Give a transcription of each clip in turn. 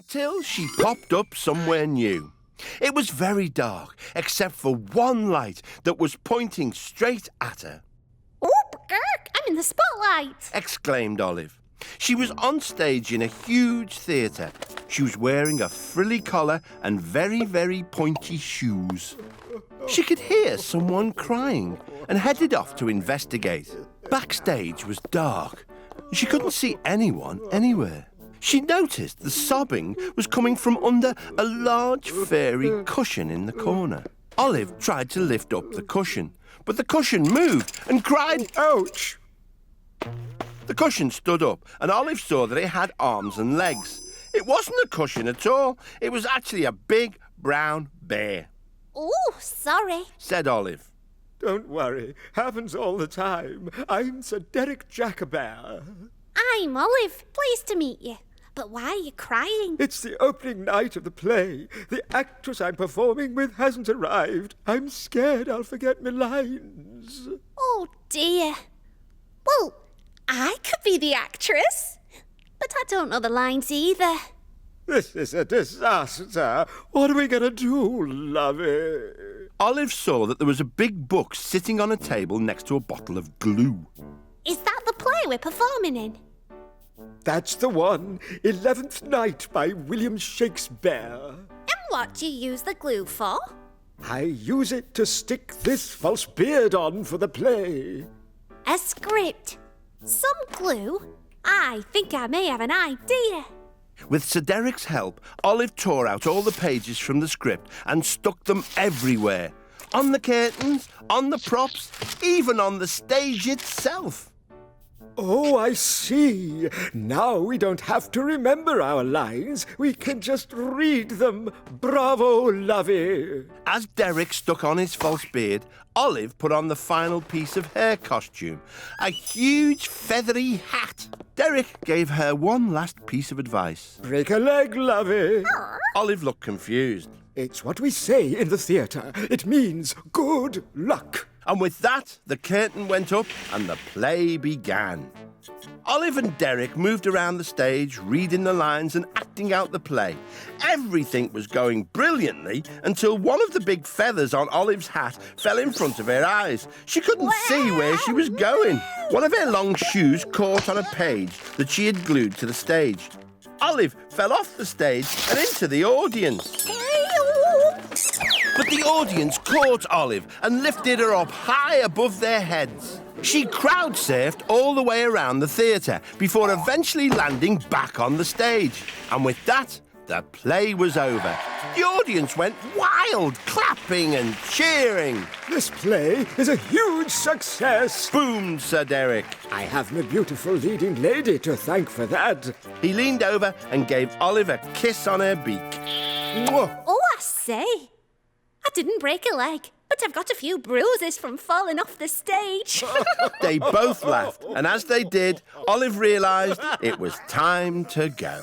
till she popped up somewhere new. It was very dark, except for one light that was pointing straight at her. Oop, Gurk, I'm in the spotlight! Exclaimed Olive. She was on stage in a huge theatre. She was wearing a frilly collar and very, very pointy shoes. She could hear someone crying and headed off to investigate. Backstage was dark. She couldn't see anyone anywhere. She noticed the sobbing was coming from under a large fairy cushion in the corner. Olive tried to lift up the cushion, but the cushion moved and cried, "Ouch!" The cushion stood up, and Olive saw that it had arms and legs. It wasn't a cushion at all. It was actually a big brown bear. Oh, sorry, said Olive. Don't worry. Happens all the time. I'm Sir Derek Jackabear. I'm Olive. Pleased to meet you. But why are you crying? It's the opening night of the play. The actress I'm performing with hasn't arrived. I'm scared I'll forget my lines. Oh, dear. Well, I could be the actress, but I don't know the lines either. This is a disaster. What are we going to do, lovey? Olive saw that there was a big book sitting on a table next to a bottle of glue. Is that the play we're performing in? That's the one. 11th Night by William Shakespeare. And what do you use the glue for? I use it to stick this false beard on for the play. A script. Some glue? I think I may have an idea. With Sir Derek's help, Olive tore out all the pages from the script and stuck them everywhere. On the curtains, on the props, even on the stage itself. Oh, I see. Now we don't have to remember our lines. We can just read them. Bravo, lovey. As Derek stuck on his false beard, Olive put on the final piece of her costume, a huge feathery hat. Derek gave her one last piece of advice. Break a leg, lovey. Olive looked confused. It's what we say in the theatre. It means good luck. And with that, the curtain went up and the play began. Olive and Derek moved around the stage, reading the lines and acting out the play. Everything was going brilliantly until one of the big feathers on Olive's hat fell in front of her eyes. She couldn't see where she was going. One of her long shoes caught on a page that she had glued to the stage. Olive fell off the stage and into the audience. But the audience caught Olive and lifted her up high above their heads. She crowd-surfed all the way around the theatre before eventually landing back on the stage. And with that, the play was over. The audience went wild, clapping and cheering. This play is a huge success, boomed Sir Derek. I have my beautiful leading lady to thank for that. He leaned over and gave Olive a kiss on her beak. Mwah. Oh, I say. I didn't break a leg, but I've got a few bruises from falling off the stage. They both laughed, and as they did, Olive realised it was time to go.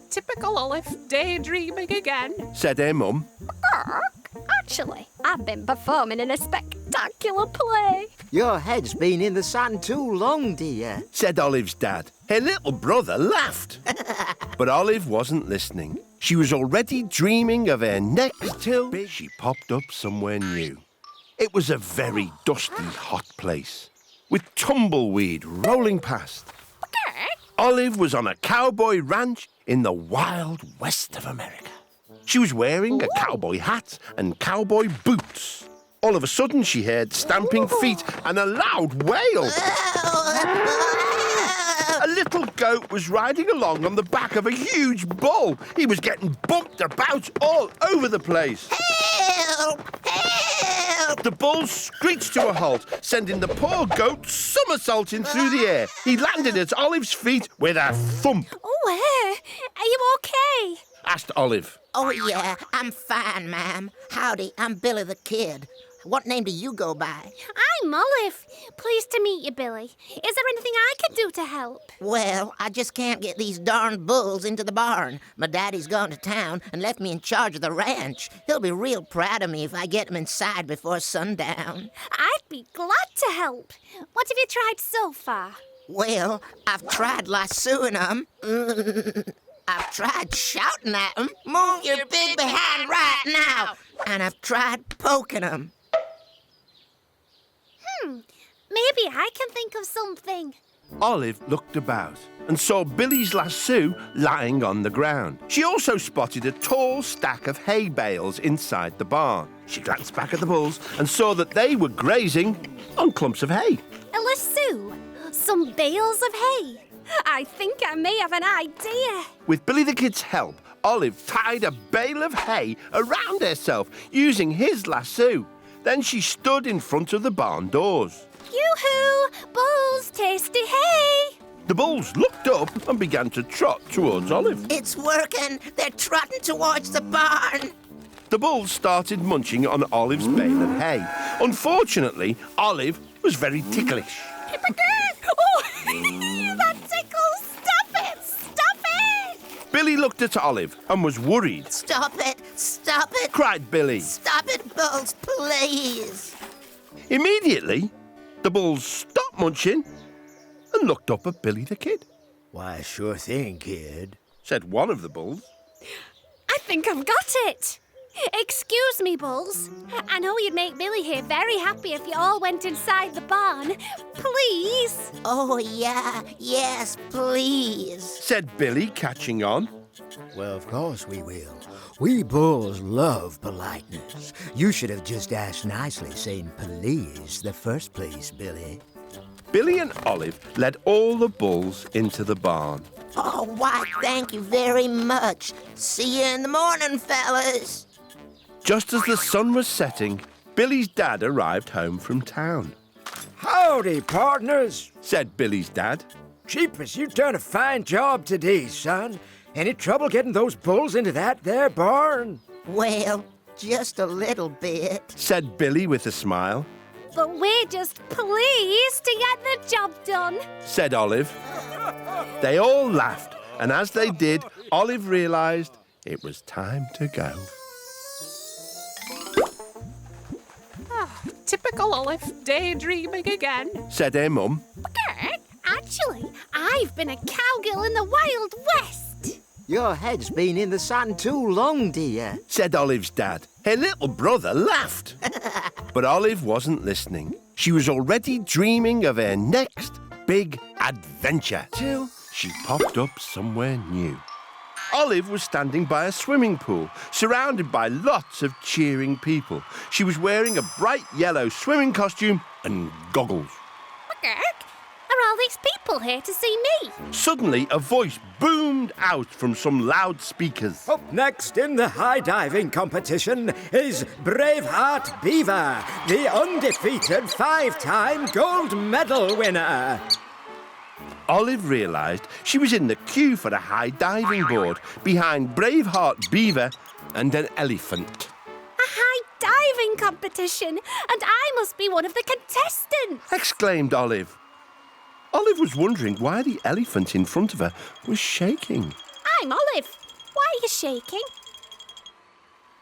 Typical Olive, daydreaming again, said her mum. Actually, I've been performing in a spectacular play. Your head's been in the sand too long, dear, said Olive's dad. Her little brother laughed. But Olive wasn't listening. She was already dreaming of her next till she popped up somewhere new. It was a very dusty, hot place, with tumbleweed rolling past. Olive was on a cowboy ranch in the wild west of America. She was wearing a cowboy hat and cowboy boots. All of a sudden, she heard stamping feet and a loud wail. A little goat was riding along on the back of a huge bull. He was getting bumped about all over the place. Help! Help! The bull screeched to a halt, sending the poor goat somersaulting through the air. He landed at Olive's feet with a thump. Oh, are you okay? Asked Olive. Oh, yeah, I'm fine, ma'am. Howdy, I'm Billy the Kid. What name do you go by? I'm Olive. Pleased to meet you, Billy. Is there anything I can do to help? Well, I just can't get these darn bulls into the barn. My daddy's gone to town and left me in charge of the ranch. He'll be real proud of me if I get them inside before sundown. I'd be glad to help. What have you tried so far? Well, I've tried lassoing them. I've tried shouting at them, move your big behind right now. And I've tried poking them. Maybe I can think of something. Olive looked about and saw Billy's lasso lying on the ground. She also spotted a tall stack of hay bales inside the barn. She glanced back at the bulls and saw that they were grazing on clumps of hay. A lasso, some bales of hay. I think I may have an idea. With Billy the Kid's help, Olive tied a bale of hay around herself using his lasso. Then she stood in front of the barn doors. Yoo-hoo! Bulls, tasty hay! The bulls looked up and began to trot towards Olive. It's working. They're trotting towards the barn. The bulls started munching on Olive's bale of hay. Unfortunately, Olive was very ticklish. Oh, that tickles! Stop it! Stop it! Billy looked at Olive and was worried. Stop it! Stop it! Cried Billy. Stop it, bulls, please! Immediately, the bulls stopped munching and looked up at Billy the Kid. Why, sure thing, kid. Said one of the bulls. I think I've got it! Excuse me, bulls. I know you'd make Billy here very happy if you all went inside the barn. Please? Oh, yeah. Yes, please. Said Billy, catching on. Well, of course we will. We bulls love politeness. You should have just asked nicely, saying please the first place, Billy. Billy and Olive led all the bulls into the barn. Oh, why, thank you very much. See you in the morning, fellas. Just as the sun was setting, Billy's dad arrived home from town. Howdy, partners. Said Billy's dad. Jeepers, you've done a fine job today, son. Any trouble getting those bulls into that there barn? Well, just a little bit. Said Billy with a smile. But we're just pleased to get the job done. Said Olive. They all laughed, and as they did, Olive realised it was time to go. Typical Olive, daydreaming again. Said her mum. Actually, I've been a cowgirl in the Wild West. Your head's been in the sun too long, dear. Said Olive's dad. Her little brother laughed. But Olive wasn't listening. She was already dreaming of her next big adventure. Till she popped up somewhere new. Olive was standing by a swimming pool, surrounded by lots of cheering people. She was wearing a bright yellow swimming costume and goggles. Are all these people here to see me? Suddenly, a voice boomed out from some loudspeakers. Up next in the high diving competition is Braveheart Beaver, the undefeated 5-time gold medal winner. Olive realised she was in the queue for a high diving board behind Braveheart Beaver and an elephant. A high diving competition, and I must be one of the contestants. Exclaimed Olive. Olive was wondering why the elephant in front of her was shaking. I'm Olive. Why are you shaking?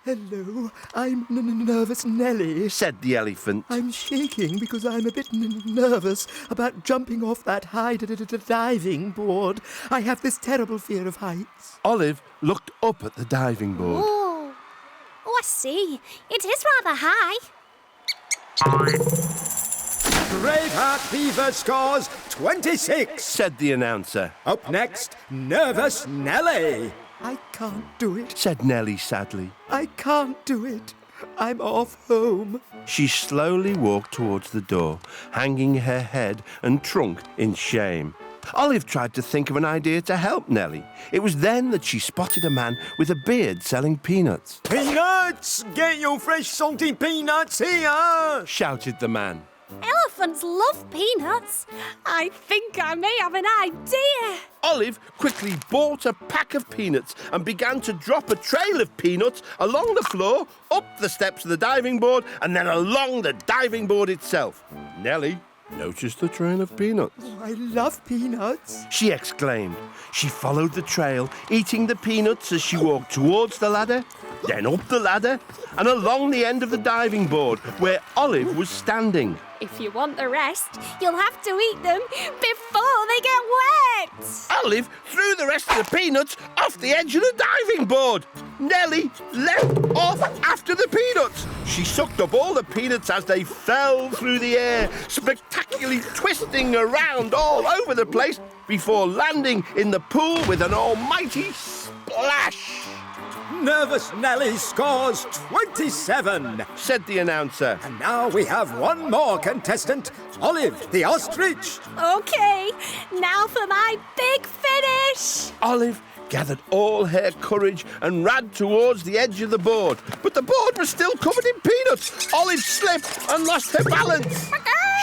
Hello, I'm nervous Nellie. Said the elephant. I'm shaking because I'm a bit nervous about jumping off that high diving board. I have this terrible fear of heights. Olive looked up at the diving board. Oh, I see. It is rather high. Braveheart Beaver scores 26. Said the announcer. Up next, Nervous Nellie. I can't do it. Said Nellie sadly. I can't do it. I'm off home. She slowly walked towards the door, hanging her head and trunk in shame. Olive tried to think of an idea to help Nellie. It was then that she spotted a man with a beard selling peanuts. Peanuts! Get your fresh salty peanuts here! Shouted the man. Elephants love peanuts. I think I may have an idea. Olive quickly bought a pack of peanuts and began to drop a trail of peanuts along the floor, up the steps of the diving board, and then along the diving board itself. Nellie noticed the trail of peanuts. Oh, I love peanuts. She exclaimed. She followed the trail, eating the peanuts as she walked towards the ladder, then up the ladder, and along the end of the diving board where Olive was standing. If you want the rest, you'll have to eat them before they get wet. Olive threw the rest of the peanuts off the edge of the diving board. Nellie leapt off after the peanuts. She sucked up all the peanuts as they fell through the air, spectacularly twisting around all over the place before landing in the pool with an almighty splash. Nervous Nellie scores 27. Said the announcer. And now we have one more contestant, Olive the Ostrich. Okay, now for my big finish. Olive gathered all her courage and ran towards the edge of the board. But the board was still covered in peanuts. Olive slipped and lost her balance.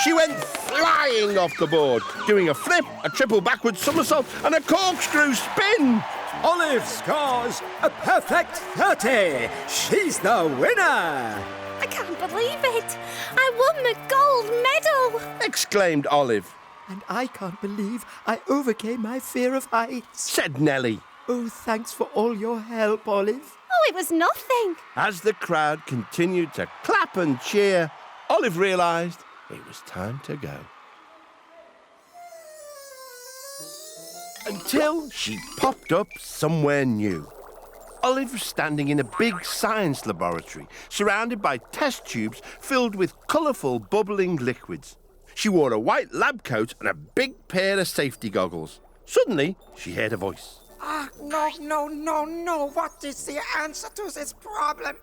She went flying off the board, doing a flip, a triple backward somersault, and a corkscrew spin. Olive scores a perfect 30. She's the winner. I can't believe it. I won the gold medal. Exclaimed Olive. And I can't believe I overcame my fear of heights. Said Nellie. Oh, thanks for all your help, Olive. Oh, it was nothing. As the crowd continued to clap and cheer, Olive realised it was time to go. Until she popped up somewhere new. Olive was standing in a big science laboratory, surrounded by test tubes filled with colourful, bubbling liquids. She wore a white lab coat and a big pair of safety goggles. Suddenly, she heard a voice. No. What is the answer to this problem?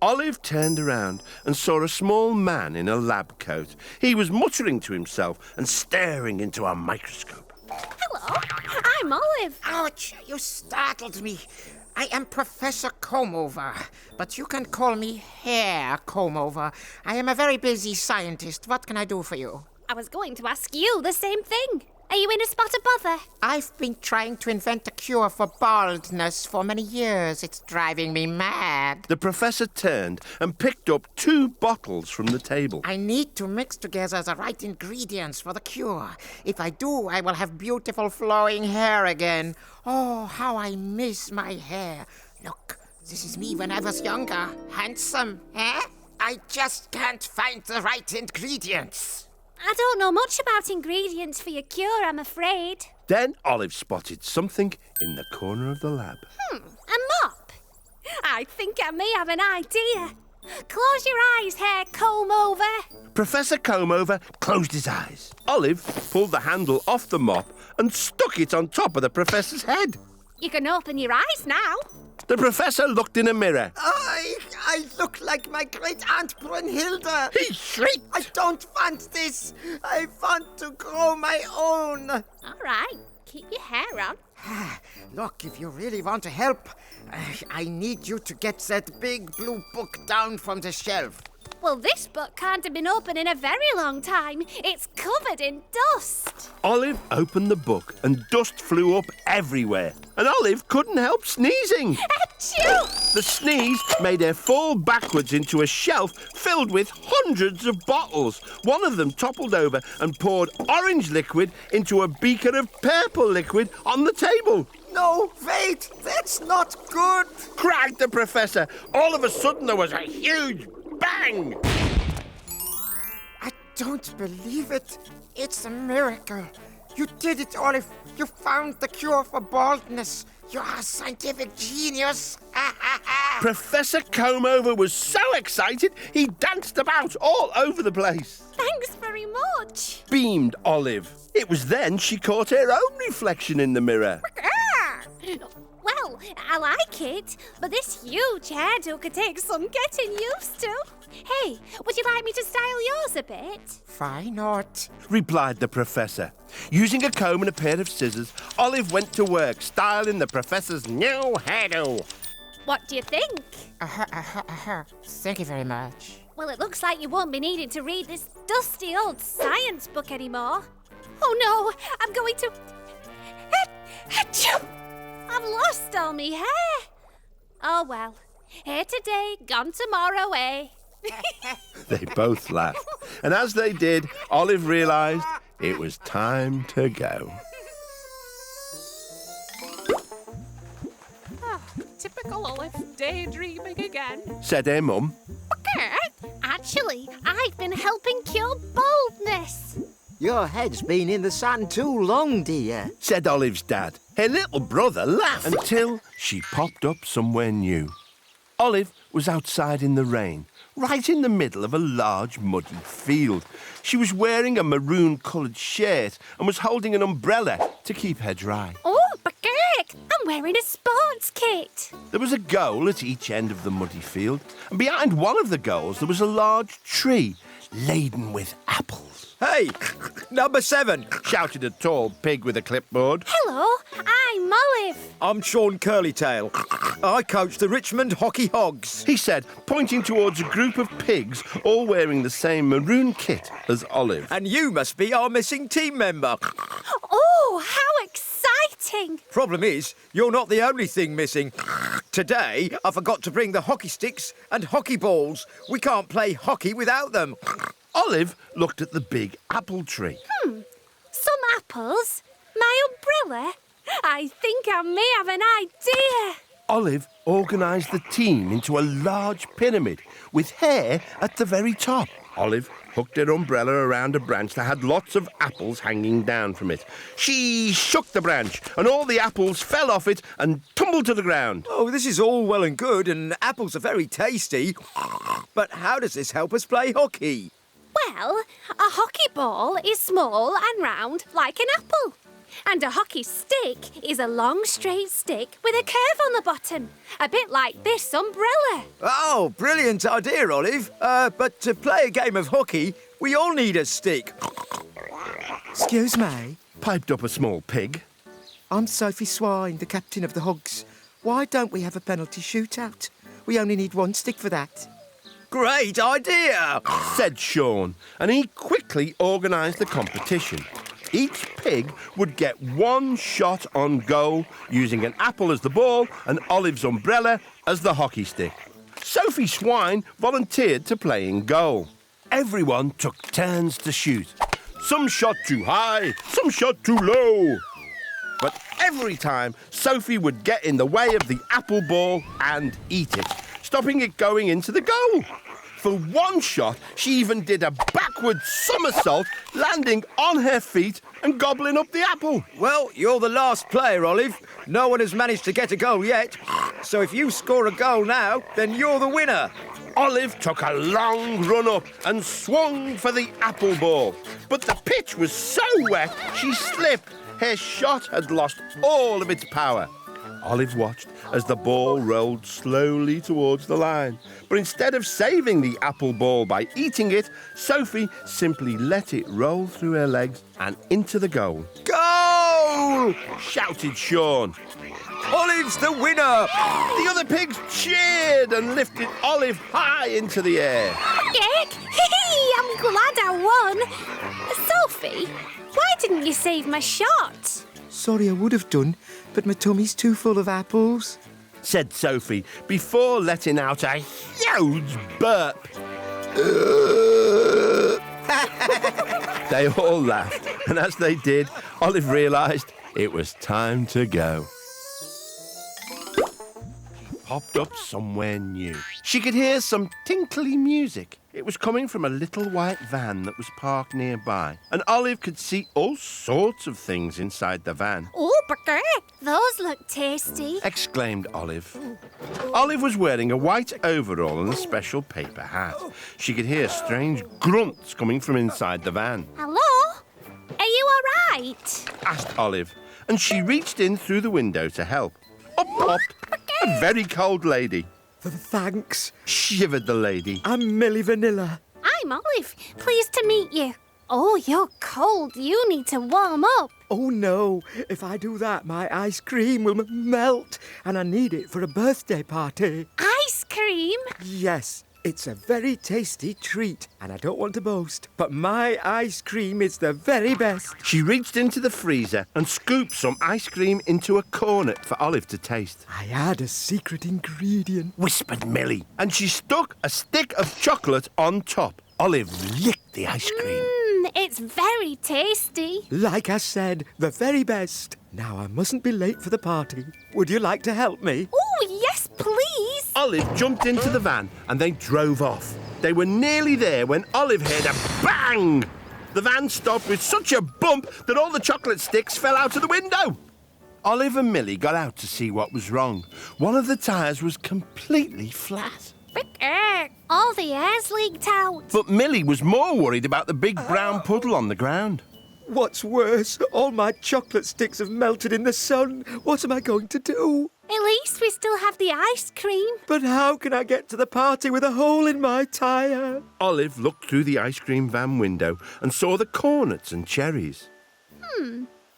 Olive turned around and saw a small man in a lab coat. He was muttering to himself and staring into a microscope. Hello, I'm Olive. Ouch, you startled me. I am Professor Comeover, but you can call me Hair Comeover. I am a very busy scientist. What can I do for you? I was going to ask you the same thing. Are you in a spot of bother? I've been trying to invent a cure for baldness for many years. It's driving me mad. The professor turned and picked up 2 bottles from the table. I need to mix together the right ingredients for the cure. If I do, I will have beautiful flowing hair again. Oh, how I miss my hair. Look, this is me when I was younger. Handsome, eh? I just can't find the right ingredients. I don't know much about ingredients for your cure, I'm afraid. Then Olive spotted something in the corner of the lab. A mop. I think I may have an idea. Close your eyes, Hair Comeover. Professor Comeover closed his eyes. Olive pulled the handle off the mop and stuck it on top of the professor's head. You can open your eyes now. The professor looked in a mirror. I look like my great-aunt Brunhilde. He shrieked. I don't want this. I want to grow my own. All right, keep your hair on. Look, if you really want to help, I need you to get that big blue book down from the shelf. Well, this book can't have been open in a very long time. It's covered in dust. Olive opened the book and dust flew up everywhere. And Olive couldn't help sneezing. Achoo! The sneeze made her fall backwards into a shelf filled with hundreds of bottles. One of them toppled over and poured orange liquid into a beaker of purple liquid on the table. No, wait, that's not good. Cried the professor. All of a sudden there was a huge bang. I don't believe it. It's a miracle. You did it, Olive. You found the cure for baldness. You're a scientific genius. Professor Comeover was so excited he danced about all over the place. Thanks very much. Beamed Olive. It was then she caught her own reflection in the mirror. Well, I like it, but this huge hairdo could take some getting used to. Hey, would you like me to style yours a bit? Why not? Replied the professor. Using a comb and a pair of scissors, Olive went to work styling the professor's new hairdo. What do you think? Thank you very much. Well, it looks like you won't be needing to read this dusty old science book anymore. Oh no, I'm going to... Achoo! I've lost all me hair. Oh well, here today, gone tomorrow, eh? They both laughed. And as they did, Olive realised it was time to go. Typical Olive, daydreaming again. Said her mum. I Actually, I've been helping cure baldness. Your head's been in the sand too long, dear. Said Olive's dad. Her little brother laughed until she popped up somewhere new. Olive was outside in the rain, right in the middle of a large muddy field. She was wearing a maroon-coloured shirt and was holding an umbrella to keep her dry. Oh, Bagirk, I'm wearing a sports kit. There was a goal at each end of the muddy field, and behind one of the goals there was a large tree laden with apples. Hey, number 7. Shouted a tall pig with a clipboard. Hello, I'm Olive. I'm Sean Curlytail. I coach the Richmond Hockey Hogs. He said, pointing towards a group of pigs all wearing the same maroon kit as Olive. And you must be our missing team member. Oh, how exciting. Problem is, you're not the only thing missing. Today, I forgot to bring the hockey sticks and hockey balls. We can't play hockey without them. Olive looked at the big apple tree. Some apples? My umbrella? I think I may have an idea. Olive organised the team into a large pyramid with hair at the very top. Olive hooked her umbrella around a branch that had lots of apples hanging down from it. She shook the branch and all the apples fell off it and tumbled to the ground. Oh, this is all well and good, and apples are very tasty. But how does this help us play hockey? Well, a hockey ball is small and round like an apple. And a hockey stick is a long straight stick with a curve on the bottom, a bit like this umbrella. Oh, brilliant idea, Olive. But to play a game of hockey, we all need a stick. Excuse me. Piped up a small pig. I'm Sophie Swine, the captain of the Hogs. Why don't we have a penalty shootout? We only need one stick for that. Great idea! Said Sean, and he quickly organised the competition. Each pig would get one shot on goal using an apple as the ball and Olive's umbrella as the hockey stick. Sophie Swine volunteered to play in goal. Everyone took turns to shoot. Some shot too high, some shot too low. But every time, Sophie would get in the way of the apple ball and eat it, stopping it going into the goal. For one shot, she even did a backward somersault, landing on her feet and gobbling up the apple. Well, you're the last player, Olive. No one has managed to get a goal yet. So if you score a goal now, then you're the winner. Olive took a long run up and swung for the apple ball. But the pitch was so wet, she slipped. Her shot had lost all of its power. Olive watched as the ball rolled slowly towards the line. But instead of saving the apple ball by eating it, Sophie simply let it roll through her legs and into the goal. Goal! Shouted Sean. Olive's the winner! The other pigs cheered and lifted Olive high into the air. Bagirk, I'm glad I won. Sophie, why didn't you save my shot? Sorry, I would have done, but my tummy's too full of apples. Said Sophie before letting out a huge burp. They all laughed, and as they did, Olive realised it was time to go. Popped up somewhere new. She could hear some tinkly music. It was coming from a little white van that was parked nearby, and Olive could see all sorts of things inside the van. Oh, Bagirk, those look tasty. Exclaimed Olive. Olive was wearing a white overall and a special paper hat. She could hear strange grunts coming from inside the van. Hello? Are you all right? Asked Olive, and she reached in through the window to help. Up popped a very cold lady. Thanks. Shivered the lady. I'm Millie Vanilla. I'm Olive. Pleased to meet you. Oh, you're cold. You need to warm up. Oh, no. If I do that, my ice cream will melt, and I need it for a birthday party. Ice cream? Yes, it's a very tasty treat, and I don't want to boast, but my ice cream is the very best. She reached into the freezer and scooped some ice cream into a cornet for Olive to taste. I add a secret ingredient. Whispered Millie, and she stuck a stick of chocolate on top. Olive licked the ice cream. It's very tasty. Like I said, the very best. Now I mustn't be late for the party. Would you like to help me? Oh, yes, please. Olive jumped into the van and they drove off. They were nearly there when Olive heard a bang. The van stopped with such a bump that all the chocolate sticks fell out of the window. Olive and Millie got out to see what was wrong. One of the tyres was completely flat. All the air's leaked out. But Millie was more worried about the big brown puddle on the ground. What's worse, all my chocolate sticks have melted in the sun. What am I going to do? At least we still have the ice cream. But how can I get to the party with a hole in my tyre? Olive looked through the ice cream van window and saw the cornets and cherries.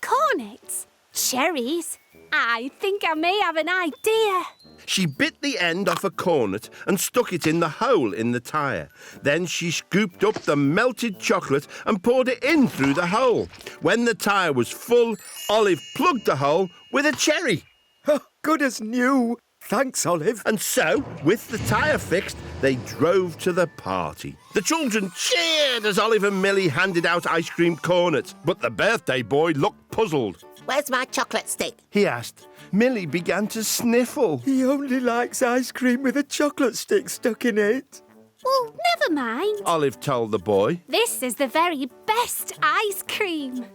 Cornets? Cherries? I think I may have an idea. She bit the end off a cornet and stuck it in the hole in the tyre. Then she scooped up the melted chocolate and poured it in through the hole. When the tyre was full, Olive plugged the hole with a cherry. Oh, good as new. Thanks, Olive. And so, with the tyre fixed, they drove to the party. The children cheered as Olive and Millie handed out ice cream cornets, but the birthday boy looked puzzled. Where's my chocolate stick? He asked. Millie began to sniffle. He only likes ice cream with a chocolate stick stuck in it. Well, never mind. Olive told the boy. This is the very best ice cream.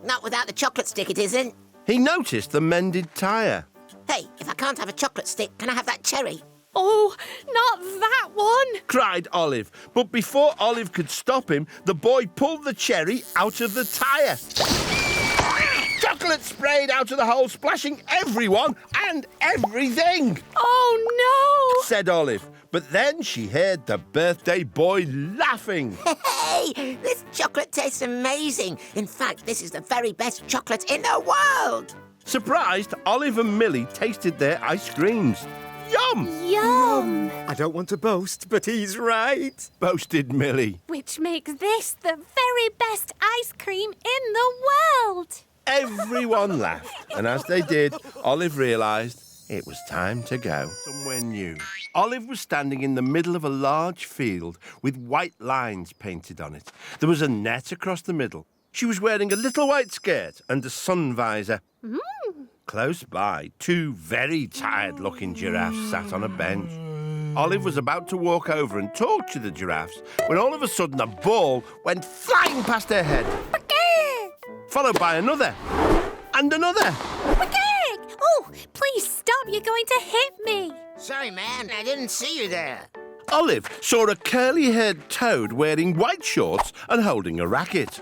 Not without the chocolate stick, it isn't. He noticed the mended tyre. Hey, if I can't have a chocolate stick, can I have that cherry? Oh, not that one. Cried Olive. But before Olive could stop him, the boy pulled the cherry out of the tyre. Chocolate sprayed out of the hole, splashing everyone and everything. Oh, no. Said Olive. But then she heard the birthday boy laughing. Hey, this chocolate tastes amazing. In fact, this is the very best chocolate in the world. Surprised, Olive and Millie tasted their ice creams. Yum! Yum! I don't want to boast, but he's right. Boasted Millie. Which makes this the very best ice cream in the world. Everyone laughed, and as they did, Olive realised it was time to go somewhere new. Olive was standing in the middle of a large field with white lines painted on it. There was a net across the middle. She was wearing a little white skirt and a sun visor. Close by, two very tired-looking giraffes sat on a bench. Olive was about to walk over and talk to the giraffes when all of a sudden a ball went flying past her head, followed by another and another. Oh, please stop. You're going to hit me. Sorry, man, I didn't see you there. Olive saw a curly-haired toad wearing white shorts and holding a racket.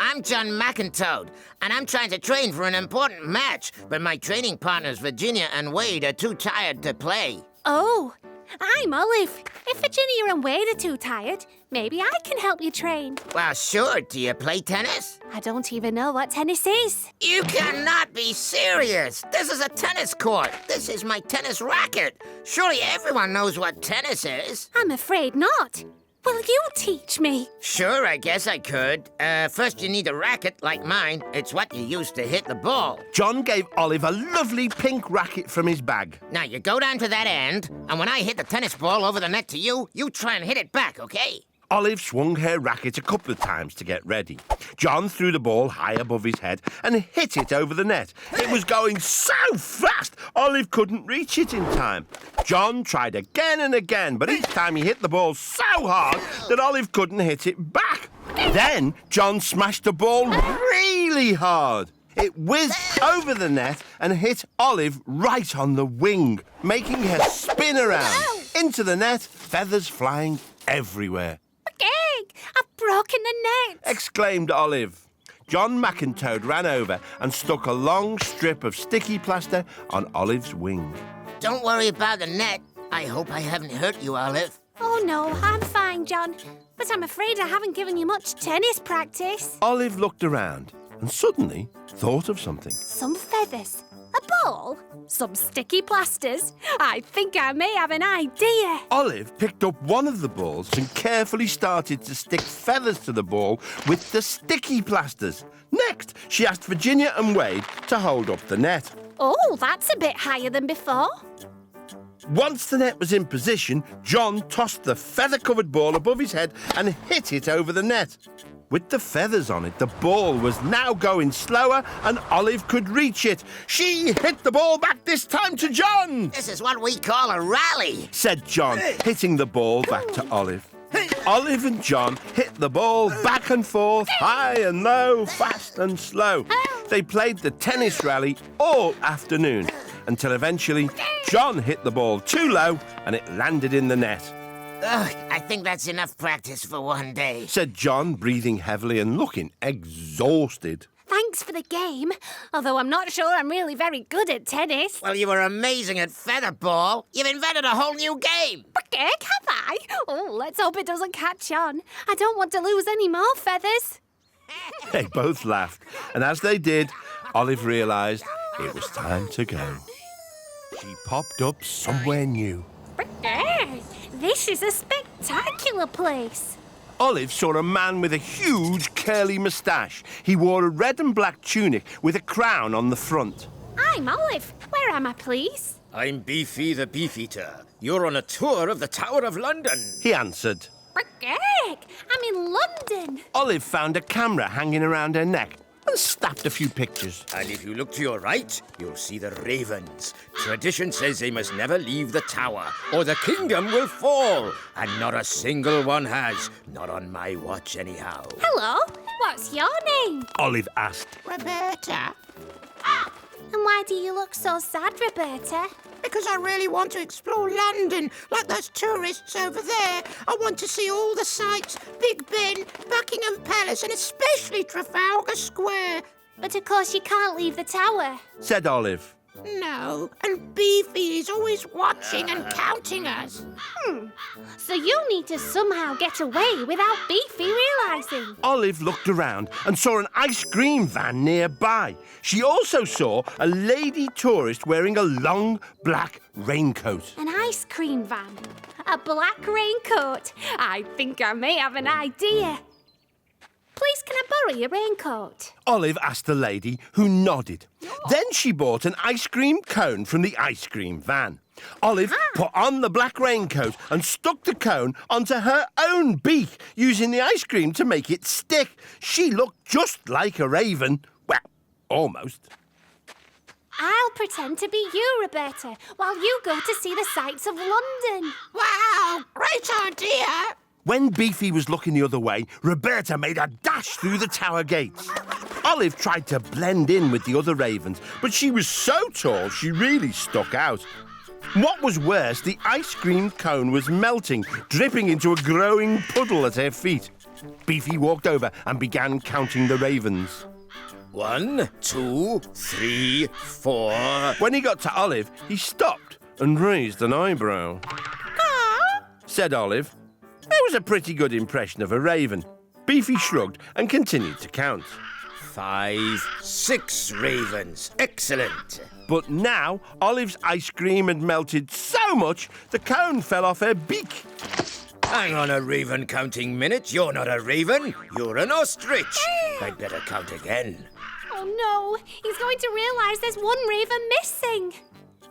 I'm John McIntoad, and I'm trying to train for an important match, but my training partners Virginia and Wade are too tired to play. Oh, I'm Olive. If Virginia and Wade are too tired, maybe I can help you train. Well, sure. Do you play tennis? I don't even know what tennis is. You cannot be serious. This is a tennis court. This is my tennis racket. Surely everyone knows what tennis is. I'm afraid not. Will you teach me? Sure, I guess I could. First you need a racket like mine. It's what you use to hit the ball. John gave Olive a lovely pink racket from his bag. Now you go down to that end, and when I hit the tennis ball over the net to you, you try and hit it back, okay? Olive swung her racket a couple of times to get ready. John threw the ball high above his head and hit it over the net. It was going so fast, Olive couldn't reach it in time. John tried again and again, but each time he hit the ball so hard that Olive couldn't hit it back. Then John smashed the ball really hard. It whizzed over the net and hit Olive right on the wing, making her spin around. Into the net, feathers flying everywhere. I've broken the net. Exclaimed Olive. John McIntoad ran over and stuck a long strip of sticky plaster on Olive's wing. Don't worry about the net. I hope I haven't hurt you, Olive. Oh, no, I'm fine, John. But I'm afraid I haven't given you much tennis practice. Olive looked around and suddenly thought of something. Some feathers. A ball? Some sticky plasters? I think I may have an idea. Olive picked up one of the balls and carefully started to stick feathers to the ball with the sticky plasters. Next, she asked Virginia and Wade to hold up the net. Oh, that's a bit higher than before. Once the net was in position, John tossed the feather-covered ball above his head and hit it over the net. With the feathers on it, the ball was now going slower and Olive could reach it. She hit the ball back this time to John. This is what we call a rally. Said John, hitting the ball back to Olive. Olive and John hit the ball back and forth, high and low, fast and slow. They played the tennis rally all afternoon until eventually John hit the ball too low and it landed in the net. Ugh, I think that's enough practice for one day, Said John, breathing heavily and looking exhausted. Thanks for the game, although I'm not sure I'm really very good at tennis. Well, you were amazing at featherball. You've invented a whole new game. Heck, have I? Oh, let's hope it doesn't catch on. I don't want to lose any more feathers. They both laughed, and as they did, Olive realised it was time to go. She popped up somewhere new. This is a spectacular place. Olive saw a man with a huge curly moustache. He wore a red and black tunic with a crown on the front. I'm Olive. Where am I, please? I'm Beefy the Beefeater. You're on a tour of the Tower of London. He answered. Heck, I'm in London. Olive found a camera hanging around her neck and snapped a few pictures. And if you look to your right, you'll see the ravens. Tradition says they must never leave the tower, or the kingdom will fall. And not a single one has. Not on my watch, anyhow. Hello, what's your name? Olive asked. Roberta, And why do you look so sad, Roberta? because I really want to explore London, like those tourists over there. I want to see all the sights, Big Ben, Buckingham Palace, and especially Trafalgar Square. But of course you can't leave the tower. Said Olive. No, and Beefy is always watching and counting us. So you need to somehow get away without Beefy realising. Olive looked around and saw an ice cream van nearby. She also saw a lady tourist wearing a long black raincoat. An ice cream van. A black raincoat. I think I may have an idea. Please, can I borrow your raincoat? Olive asked the lady, who nodded. Then she bought an ice cream cone from the ice cream van. Olive put on the black raincoat and stuck the cone onto her own beak, using the ice cream to make it stick. She looked just like a raven. Well, almost. I'll pretend to be you, Roberta, while you go to see the sights of London. Wow, great idea. When Beefy was looking the other way, Roberta made a dash through the tower gates. Olive tried to blend in with the other ravens, but she was so tall she really stuck out. What was worse, the ice cream cone was melting, dripping into a growing puddle at her feet. Beefy walked over and began counting the ravens. 1, 2, 3, 4. When he got to Olive, he stopped and raised an eyebrow. Said Olive. It was a pretty good impression of a raven. Beefy shrugged and continued to count. 5, 6 ravens. Excellent. But now, Olive's ice cream had melted so much, the cone fell off her beak. Hang on a raven counting minute. You're not a raven. You're an ostrich. I'd better count again. Oh no, he's going to realise there's one raven missing.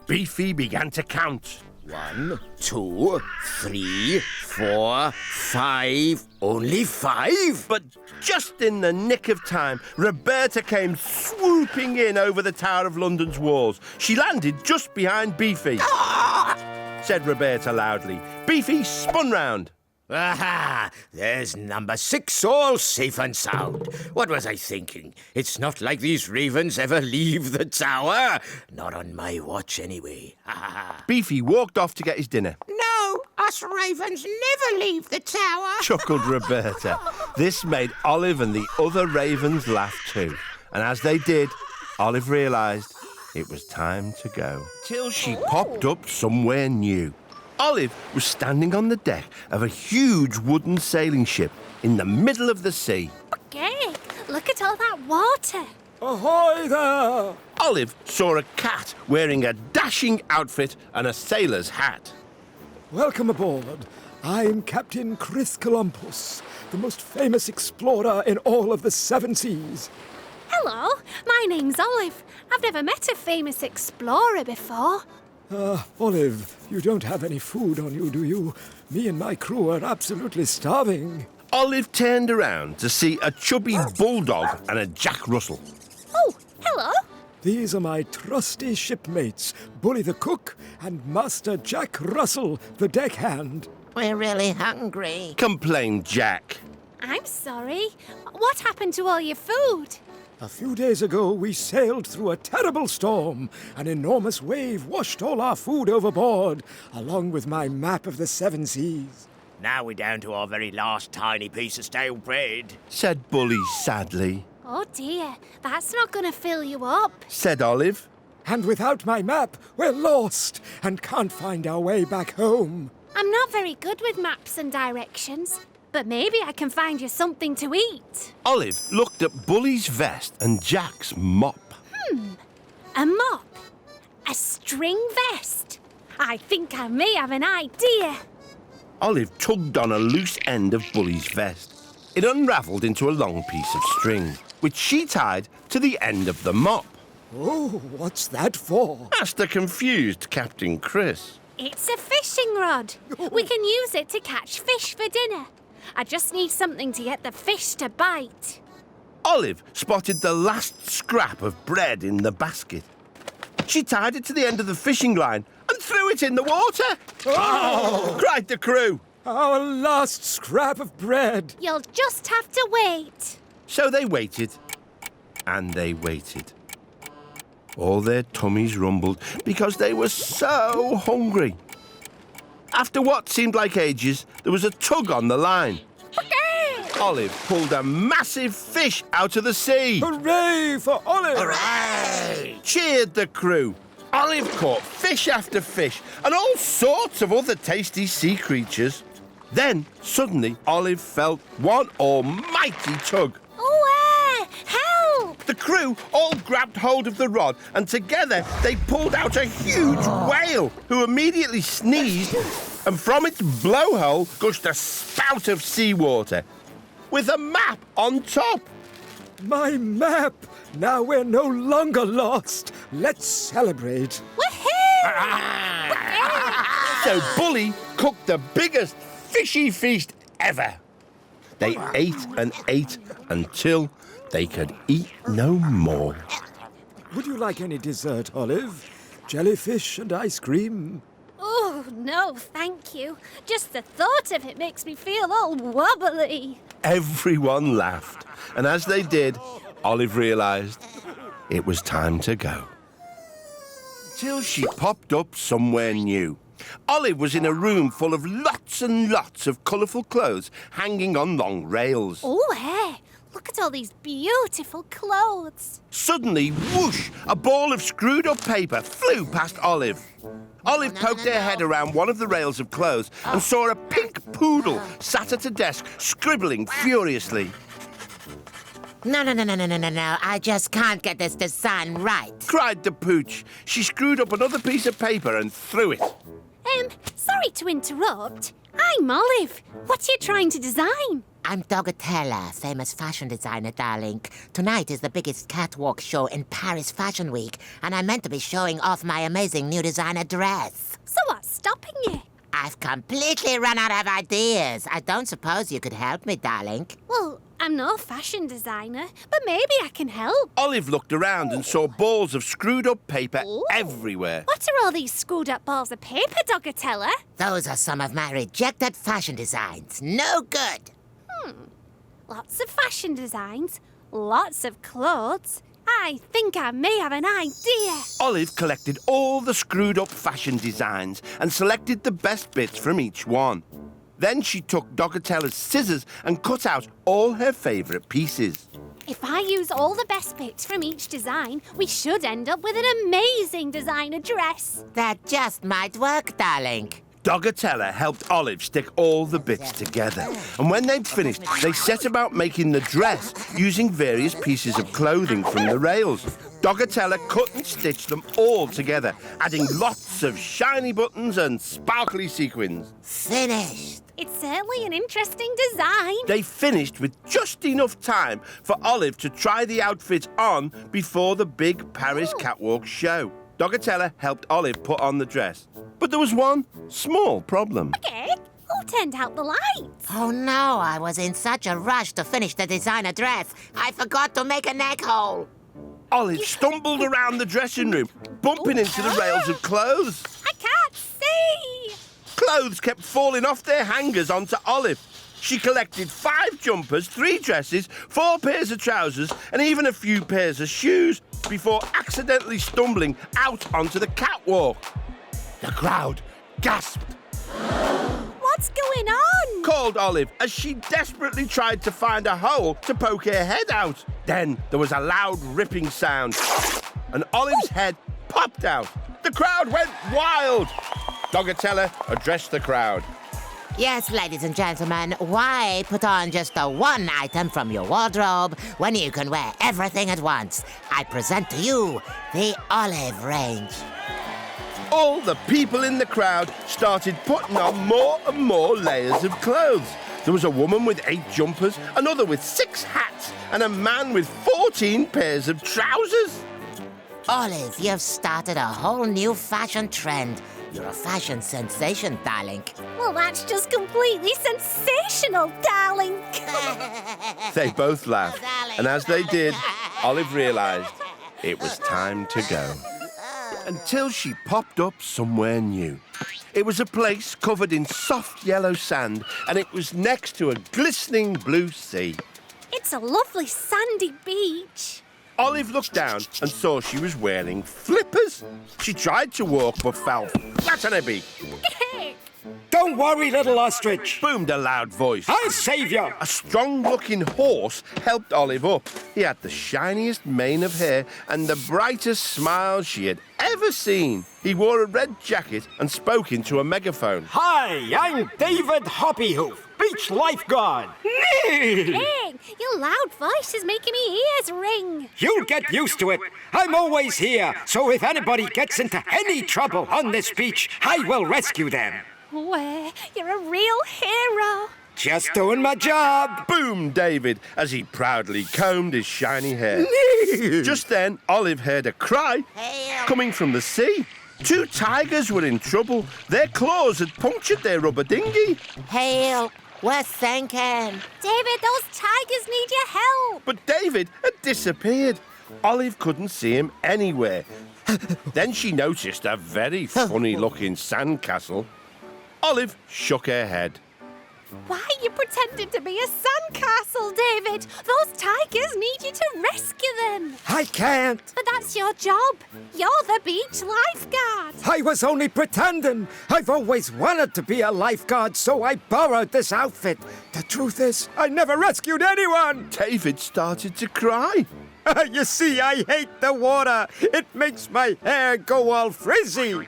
Beefy began to count. 1, 2, 3, 4, 5. Only 5? But just in the nick of time, Roberta came swooping in over the Tower of London's walls. She landed just behind Beefy. Said Roberta loudly. Beefy spun round. Aha! There's number 6, all safe and sound. What was I thinking? It's not like these ravens ever leave the tower. Not on my watch, anyway. Beefy walked off to get his dinner. No, us ravens never leave the tower. Chuckled Roberta. This made Olive and the other ravens laugh too. And as they did, Olive realised it was time to go. Till she popped up somewhere new. Olive was standing on the deck of a huge wooden sailing ship in the middle of the sea. Okay, look at all that water. Ahoy there! Olive saw a cat wearing a dashing outfit and a sailor's hat. Welcome aboard. I'm Captain Chris Columbus, the most famous explorer in all of the 7 seas. Hello, my name's Olive. I've never met a famous explorer before. Olive, you don't have any food on you, do you? Me and my crew are absolutely starving. Olive turned around to see a chubby bulldog and a Jack Russell. Oh, hello. These are my trusty shipmates, Bully the cook and Master Jack Russell, the deckhand. We're really hungry. complained Jack. I'm sorry. What happened to all your food? A few days ago, we sailed through a terrible storm. An enormous wave washed all our food overboard, along with my map of the 7 seas. Now we're down to our very last tiny piece of stale bread. Said Bully sadly. Oh dear, that's not going to fill you up. Said Olive. And without my map, we're lost and can't find our way back home. I'm not very good with maps and directions, but maybe I can find you something to eat. Olive looked at Bully's vest and Jack's mop. A mop? A string vest? I think I may have an idea. Olive tugged on a loose end of Bully's vest. It unravelled into a long piece of string, which she tied to the end of the mop. Oh, what's that for? Asked the confused Captain Chris. It's a fishing rod. We can use it to catch fish for dinner. I just need something to get the fish to bite. Olive spotted the last scrap of bread in the basket. She tied it to the end of the fishing line and threw it in the water. Oh! Cried the crew. Our last scrap of bread. You'll just have to wait. So they waited, and they waited. All their tummies rumbled because they were so hungry. After what seemed like ages, there was a tug on the line. Olive pulled a massive fish out of the sea. Hooray for Olive! Hooray! Cheered the crew. Olive caught fish after fish and all sorts of other tasty sea creatures. Then, suddenly, Olive felt one almighty tug. Oh, help! The crew all grabbed hold of the rod and together they pulled out a huge whale who immediately sneezed and from its blowhole gushed a spout of seawater with a map on top. My map! Now we're no longer lost. Let's celebrate. Woohoo! So Bully cooked the biggest fishy feast ever. They ate and ate until they could eat no more. Would you like any dessert, Olive? Jellyfish and ice cream? Oh, no, thank you. Just the thought of it makes me feel all wobbly. Everyone laughed, and as they did, Olive realised it was time to go. Till she popped up somewhere new. Olive was in a room full of lots and lots of colourful clothes hanging on long rails. Oh, hey, look at all these beautiful clothes. Suddenly, whoosh, a ball of screwed-up paper flew past Olive. Olive poked her head around one of the rails of clothes and saw a pink poodle sat at a desk, scribbling furiously. No. I just can't get this design right. Cried the pooch. She screwed up another piece of paper and threw it. Sorry to interrupt. I'm Olive. What are you trying to design? I'm Dogatella, famous fashion designer, darling. Tonight is the biggest catwalk show in Paris Fashion Week, and I'm meant to be showing off my amazing new designer dress. So what's stopping you? I've completely run out of ideas. I don't suppose you could help me, darling. Well, I'm no fashion designer, but maybe I can help. Olive looked around and saw balls of screwed-up paper Ooh. everywhere. What are all these screwed-up balls of paper, Dogatella? Those are some of my rejected fashion designs. No good. Lots of fashion designs, lots of clothes. I think I may have an idea. Olive collected all the screwed-up fashion designs and selected the best bits from each one. Then she took Dogatella's scissors and cut out all her favourite pieces. If I use all the best bits from each design, we should end up with an amazing designer dress. That just might work, darling. Dogatella helped Olive stick all the bits together. And when they'd finished, they set about making the dress using various pieces of clothing from the rails. Dogatella cut and stitched them all together, adding lots of shiny buttons and sparkly sequins. Finished. It's certainly an interesting design. They finished with just enough time for Olive to try the outfit on before the big Paris catwalk show. Dogatella helped Olive put on the dress. But there was one small problem. Okay, who turned out the lights? Oh, no, I was in such a rush to finish the designer dress. I forgot to make a neck hole. Olive stumbled around the dressing room, bumping into the rails of clothes. I can't see. Clothes kept falling off their hangers onto Olive. She collected 5 jumpers, 3 dresses, 4 pairs of trousers, and even a few pairs of shoes before accidentally stumbling out onto the catwalk. The crowd gasped. What's going on? Called Olive as she desperately tried to find a hole to poke her head out. Then there was a loud ripping sound, and Olive's head popped out. The crowd went wild. Dogatella addressed the crowd. Yes, ladies and gentlemen, why put on just the one item from your wardrobe when you can wear everything at once? I present to you the Olive range. All the people in the crowd started putting on more and more layers of clothes. There was a woman with 8 jumpers, another with 6 hats, and a man with 14 pairs of trousers. Olive, you've started a whole new fashion trend. You're a fashion sensation, darling. Well, that's just completely sensational, darling. They both laughed, and as they did, Olive realized it was time to go. Until she popped up somewhere new. It was a place covered in soft yellow sand, and it was next to a glistening blue sea. It's a lovely sandy beach. Olive looked down and saw she was wearing flippers. She tried to walk but fell flat on her beak. Don't worry, little ostrich. Boomed a loud voice. I'll save you. A strong-looking horse helped Olive up. He had the shiniest mane of hair and the brightest smile she had ever seen. He wore a red jacket and spoke into a megaphone. Hi, I'm David Hoppyhoof, beach lifeguard. Hey, your loud voice is making me ears ring. You'll get used to it. I'm always here, so if anybody gets into any trouble on this beach, I will rescue them. Oh, you're a real hero. Just doing my job. Boomed David as he proudly combed his shiny hair. Just then, Olive heard a cry coming from the sea. 2 tigers were in trouble. Their claws had punctured their rubber dinghy. Help! We're sinking. David, those tigers need your help. But David had disappeared. Olive couldn't see him anywhere. Then she noticed a very funny-looking sandcastle. Olive shook her head. Why are you pretending to be a sandcastle, David? Those tigers need you to rescue them. I can't. But that's your job. You're the beach lifeguard. I was only pretending. I've always wanted to be a lifeguard, so I borrowed this outfit. The truth is, I never rescued anyone. David started to cry. You see, I hate the water. It makes my hair go all frizzy.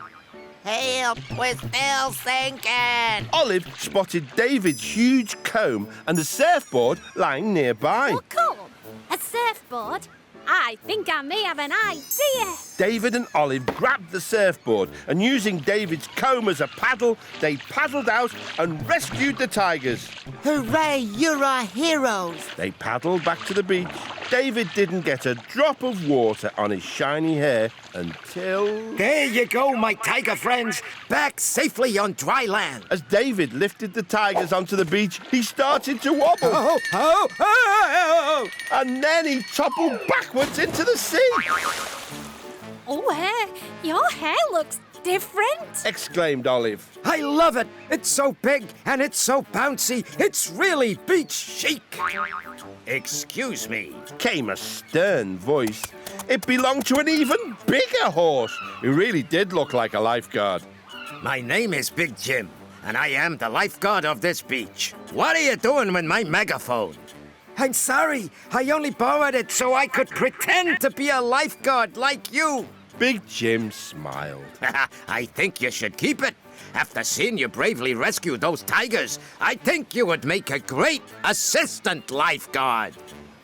Help! We're still sinking. Olive spotted David's huge comb and a surfboard lying nearby. Oh, cool. A surfboard? I think I may have an idea. David and Olive grabbed the surfboard and using David's comb as a paddle, they paddled out and rescued the tigers. Hooray! You're our heroes. They paddled back to the beach. David didn't get a drop of water on his shiny hair until... There you go, my tiger friends. Back safely on dry land. As David lifted the tigers onto the beach, he started to wobble. Oh. And then he toppled backwards into the sea. Oh, your hair looks different. Exclaimed Olive. I love it. It's so big and it's so bouncy. It's really beach chic. Excuse me. Came a stern voice. It belonged to an even bigger horse. He really did look like a lifeguard. My name is Big Jim, and I am the lifeguard of this beach. What are you doing with my megaphone? I'm sorry. I only borrowed it so I could pretend to be a lifeguard like you. Big Jim smiled. I think you should keep it. After seeing you bravely rescue those tigers, I think you would make a great assistant lifeguard.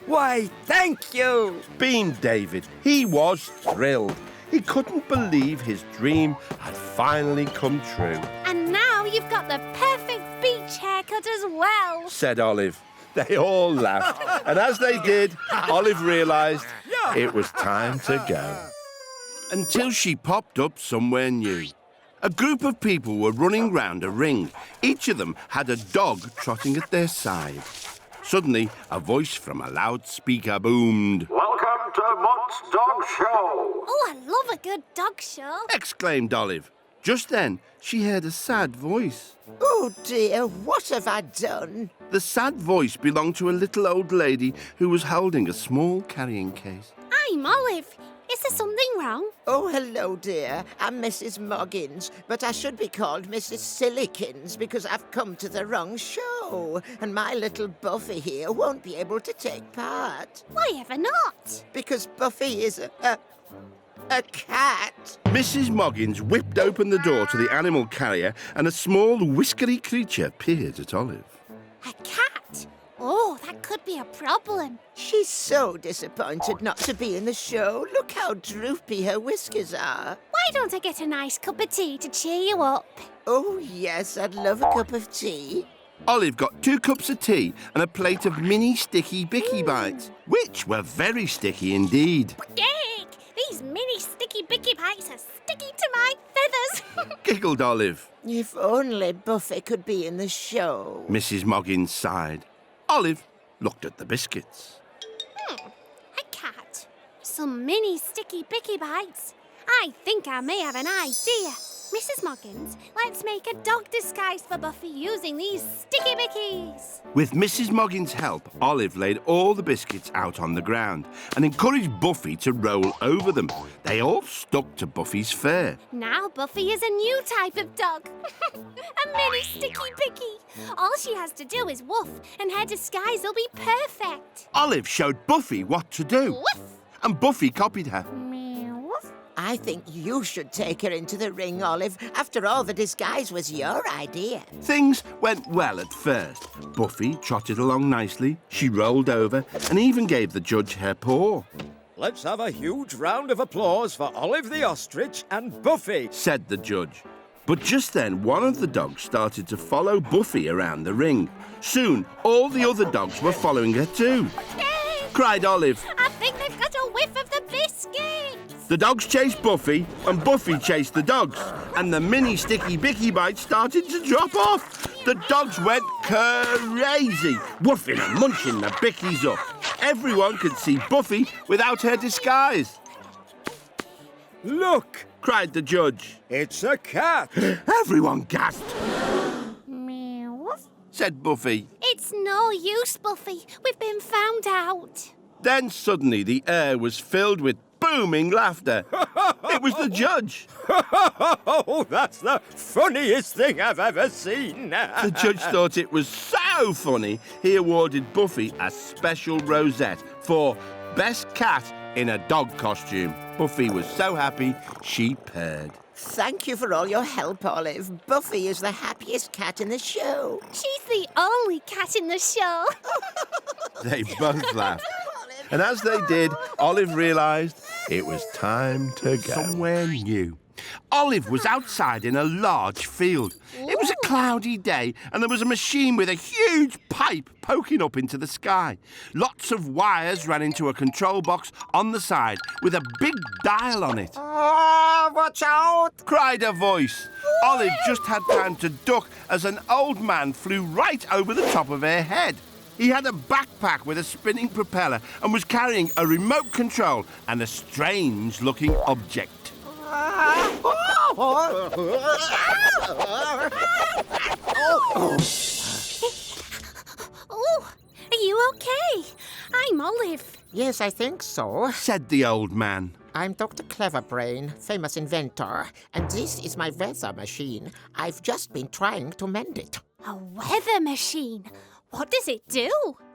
Why, thank you. Beamed David. He was thrilled. He couldn't believe his dream had finally come true. And now you've got the perfect beach haircut as well. Said Olive. They all laughed. And as they did, Olive realized it was time to go. Until she popped up somewhere new. A group of people were running round a ring. Each of them had a dog trotting at their side. Suddenly, a voice from a loudspeaker boomed. Welcome to Mott's Dog Show. Oh, I love a good dog show. Exclaimed Olive. Just then, she heard a sad voice. Oh dear, what have I done? The sad voice belonged to a little old lady who was holding a small carrying case. I'm Olive. Is there something wrong? Oh, hello, dear. I'm Mrs. Moggins, but I should be called Mrs. Sillikins because I've come to the wrong show, and my little Buffy here won't be able to take part. Why ever not? Because Buffy is a cat. Mrs. Moggins whipped open the door to the animal carrier and a small whiskery creature peered at Olive. A cat? Oh, that could be a problem. She's so disappointed not to be in the show. Look how droopy her whiskers are. Why don't I get a nice cup of tea to cheer you up? Oh, yes, I'd love a cup of tea. Olive got 2 cups of tea and a plate of mini sticky bicky bites, which were very sticky indeed. Yay! These mini sticky bicky bites are sticky to my feathers. Giggled Olive. If only Buffy could be in the show. Mrs. Moggins sighed. Olive looked at the biscuits. A cat. Some mini sticky bicky bites. I think I may have an idea. Mrs. Moggins, let's make a dog disguise for Buffy using these sticky bickies. With Mrs. Moggins' help, Olive laid all the biscuits out on the ground and encouraged Buffy to roll over them. They all stuck to Buffy's fur. Now Buffy is a new type of dog. A mini sticky bicky. All she has to do is woof and her disguise will be perfect. Olive showed Buffy what to do. Woof. And Buffy copied her. I think you should take her into the ring, Olive. After all, the disguise was your idea. Things went well at first. Buffy trotted along nicely, she rolled over, and even gave the judge her paw. Let's have a huge round of applause for Olive the Ostrich and Buffy, said the judge. But just then, one of the dogs started to follow Buffy around the ring. Soon, all the other dogs were following her too. Yay! Cried Olive. I think they've got a whiff of the biscuits. The dogs chased Buffy, and Buffy chased the dogs. And the mini sticky bicky bites started to drop off. The dogs went crazy, woofing and munching the bickies up. Everyone could see Buffy without her disguise. Look, cried the judge. It's a cat. Everyone gasped. Said Buffy. It's no use, Buffy. We've been found out. Then suddenly the air was filled with booming laughter. It was the judge. Oh, that's the funniest thing I've ever seen. The judge thought it was so funny, he awarded Buffy a special rosette for Best Cat in a Dog Costume. Buffy was so happy, she purred. Thank you for all your help, Olive. Buffy is the happiest cat in the show. She's the only cat in the show. They both laughed. And as they did, Olive realised it was time to go somewhere new. Olive was outside in a large field. It was a cloudy day, and there was a machine with a huge pipe poking up into the sky. Lots of wires ran into a control box on the side with a big dial on it. Oh, watch out! Cried a voice. Olive just had time to duck as an old man flew right over the top of her head. He had a backpack with a spinning propeller and was carrying a remote control and a strange-looking object. Oh, are you okay? I'm Olive. Yes, I think so. Said the old man. I'm Dr. Cleverbrain, famous inventor, and this is my weather machine. I've just been trying to mend it. A weather machine? What does it do?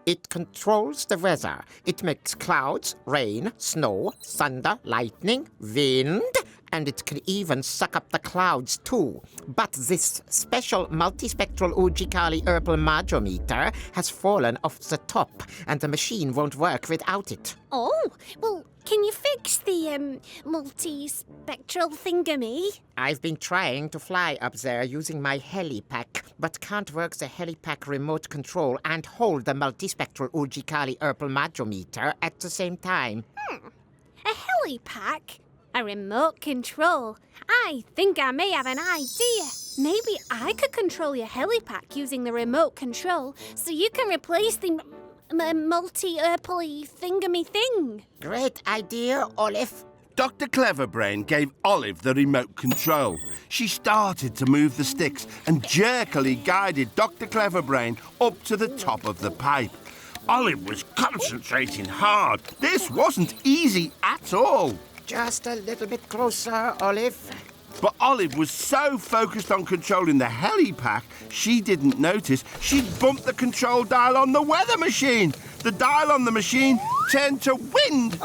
It controls the weather. It makes clouds, rain, snow, thunder, lightning, wind, and it can even suck up the clouds too. But this special multispectral Ujikali Herbal Madrometer has fallen off the top, and the machine won't work without it. Oh, well, can you fix the, multi-spectral thingamy? I've been trying to fly up there using my helipack, but can't work the helipack remote control and hold the multispectral Ujikali Herbal Madrometer at the same time. A helipack? A remote control? I think I may have an idea. Maybe I could control your helipack using the remote control so you can replace the multi-herply thingamy thing. Great idea, Olive. Dr. Cleverbrain gave Olive the remote control. She started to move the sticks and jerkily guided Dr. Cleverbrain up to the top of the pipe. Olive was concentrating hard. This wasn't easy at all. Just a little bit closer, Olive. But Olive was so focused on controlling the helipack, she didn't notice she'd bumped the control dial on the weather machine. The dial on the machine turned to wind.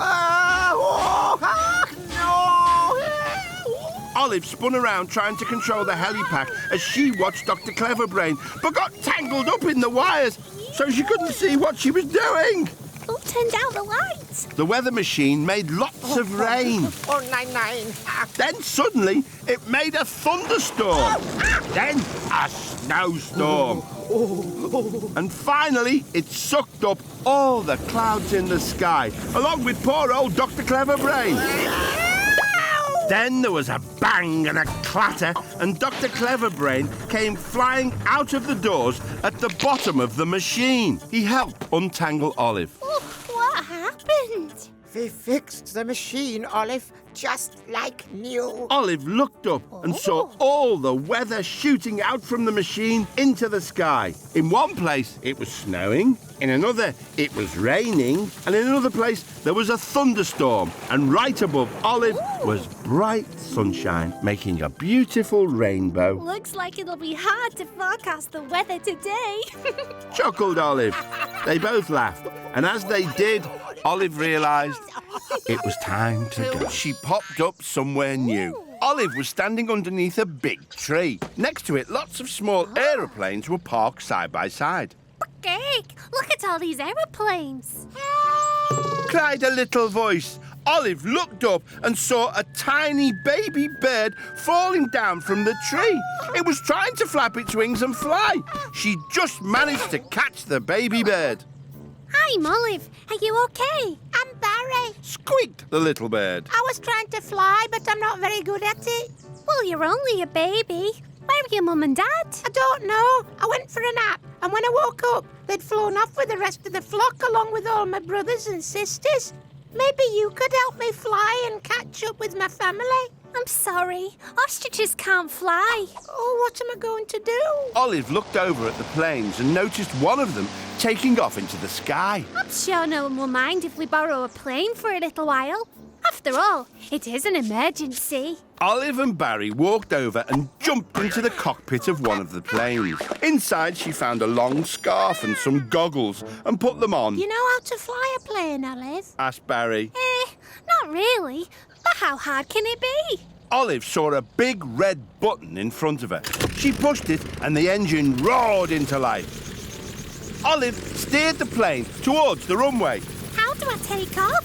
Olive spun around trying to control the helipack as she watched Dr. Cleverbrain, but got tangled up in the wires, so she couldn't see what she was doing. Who turned out the lights? The weather machine made lots of rain. Oh, nine. Then suddenly it made a thunderstorm. Then a snowstorm. And finally it sucked up all the clouds in the sky, along with poor old Dr. Cleverbrain. Then there was a bang and a clatter, and Dr. Cleverbrain came flying out of the doors at the bottom of the machine. He helped untangle Olive. Oh, what happened? We fixed the machine, Olive, just like new. Olive looked up and saw all the weather shooting out from the machine into the sky. In one place, it was snowing. In another, it was raining. And in another place, there was a thunderstorm. And right above Olive was bright sunshine, making a beautiful rainbow. Looks like it'll be hard to forecast the weather today. Chuckled Olive. They both laughed. And as they did, Olive realised it was time to go. She popped up somewhere new. Olive was standing underneath a big tree. Next to it, lots of small aeroplanes were parked side by side. Gig, look at all these aeroplanes. Cried a little voice. Olive looked up and saw a tiny baby bird falling down from the tree. It was trying to flap its wings and fly. She just managed to catch the baby bird. Hi, Olive. Are you okay? I'm Barry. Squeaked the little bird. I was trying to fly, but I'm not very good at it. Well, you're only a baby. Where are your mum and dad? I don't know. I went for a nap, and when I woke up, they'd flown off with the rest of the flock along with all my brothers and sisters. Maybe you could help me fly and catch up with my family. I'm sorry. Ostriches can't fly. Oh, what am I going to do? Olive looked over at the planes and noticed one of them taking off into the sky. I'm sure no one will mind if we borrow a plane for a little while. After all, it is an emergency. Olive and Barry walked over and jumped into the cockpit of one of the planes. Inside, she found a long scarf and some goggles and put them on. You know how to fly a plane, Olive? Asked Barry. Not really. But how hard can it be? Olive saw a big red button in front of her. She pushed it and the engine roared into life. Olive steered the plane towards the runway. How do I take off?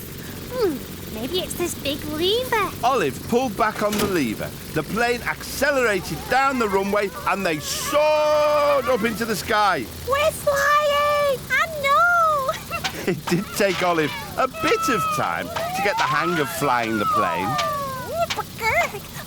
Maybe it's this big lever. Olive pulled back on the lever. The plane accelerated down the runway and they soared up into the sky. We're flying! I know! It did take Olive a bit of time to get the hang of flying the plane.